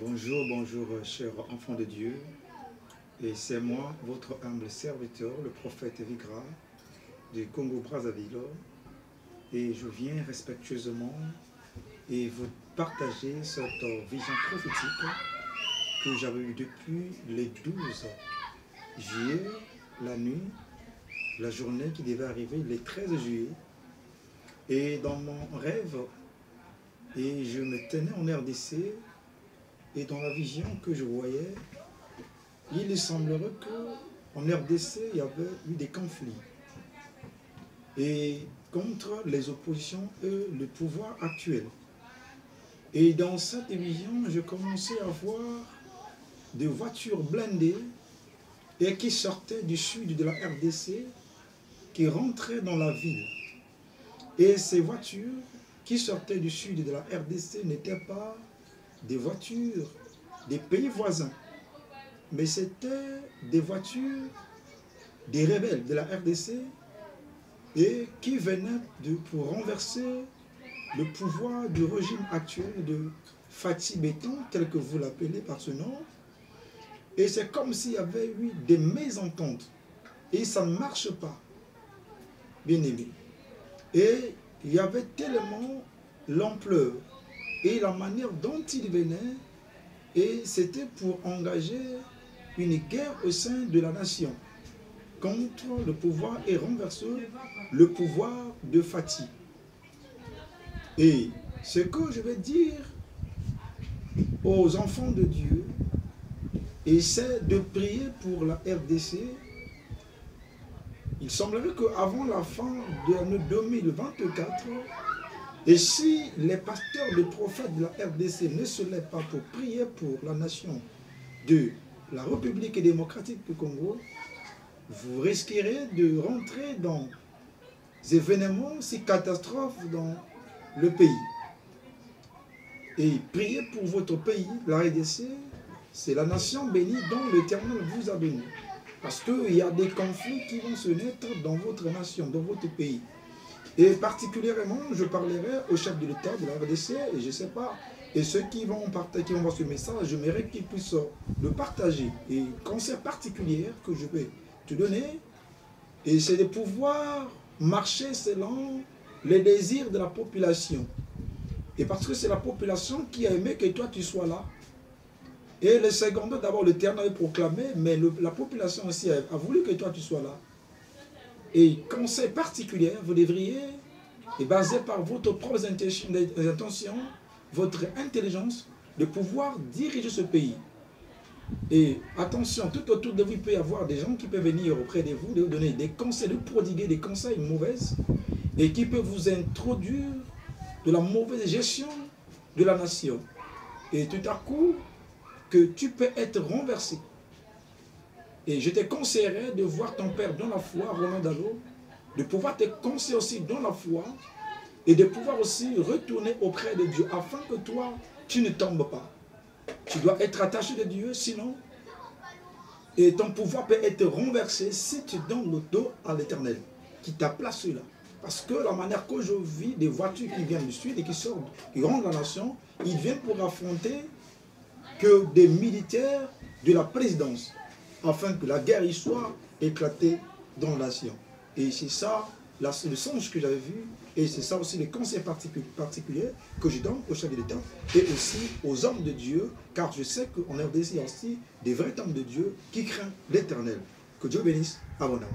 Bonjour, bonjour, chers enfants de Dieu. Et c'est moi, votre humble serviteur, le prophète Vigra du Congo-Brazzaville. Et je viens respectueusement et vous partager cette vision prophétique que j'avais eue depuis les 12 juillet, la nuit, la journée qui devait arriver le 13 juillet. Et dans mon rêve, et je me tenais en RDC, et dans la vision que je voyais, il semblerait qu'en RDC, il y avait eu des conflits. Et contre les oppositions et le pouvoir actuel. Et dans cette vision, je commençais à voir des voitures blindées et qui sortaient du sud de la RDC, qui rentraient dans la ville. Et ces voitures qui sortaient du sud de la RDC n'étaient pas des voitures des pays voisins, mais c'était des voitures des rebelles de la RDC et qui venaient pour renverser le pouvoir du régime actuel de Fatih Béton, tel que vous l'appelez par ce nom. Et c'est comme s'il y avait eu des mésententes. Et ça ne marche pas, bien aimé. Et il y avait tellement l'ampleur et la manière dont il venait, et c'était pour engager une guerre au sein de la nation contre le pouvoir et renverser le pouvoir de Fatih. Et ce que je vais dire aux enfants de Dieu, et c'est de prier pour la RDC. Il semblerait qu'avant la fin de l'année 2024, et si les pasteurs, les prophètes de la RDC ne se lèvent pas pour prier pour la nation de la République démocratique du Congo, vous risquerez de rentrer dans des événements si catastrophes dans le pays. Et priez pour votre pays, la RDC, c'est la nation bénie dont l'Éternel vous a béni. Parce qu'il y a des conflits qui vont se naître dans votre nation, dans votre pays. Et particulièrement, je parlerai au chef de l'État de la RDC, et je ne sais pas, et ceux qui vont voir ce message, j'aimerais qu'ils puissent le partager. Et conseil particulier que je vais te donner, et c'est de pouvoir marcher selon les désirs de la population. Et parce que c'est la population qui a aimé que toi tu sois là. Et le second, d'abord l'Éternel a proclamé, mais la population aussi a voulu que toi tu sois là. Et conseil particulier, vous devriez, et basé par votre propre intention, votre intelligence, de pouvoir diriger ce pays. Et attention, tout autour de vous, il peut y avoir des gens qui peuvent venir auprès de vous, de vous donner des conseils, de prodiguer des conseils mauvais, et qui peuvent vous introduire de la mauvaise gestion de la nation. Et tout à coup, que tu peux être renversé. Et je te conseillerais de voir ton père dans la foi, Romain Dalo, de pouvoir te conseiller aussi dans la foi et de pouvoir aussi retourner auprès de Dieu afin que toi, tu ne tombes pas. Tu dois être attaché de Dieu, sinon, et ton pouvoir peut être renversé si tu donnes le dos à l'Éternel, qui t'a placé là. Parce que la manière que je vis des voitures qui viennent du sud et qui sortent, qui rendent la nation, ils viennent pour affronter que des militaires de la présidence, afin que la guerre y soit éclatée dans la nation. Et c'est ça le songe que j'avais vu, et c'est ça aussi les conseils particuliers que je donne au chef de l'État et aussi aux hommes de Dieu, car je sais qu'en RDC, il y a aussi des vrais hommes de Dieu qui craignent l'Éternel. Que Dieu bénisse abondamment.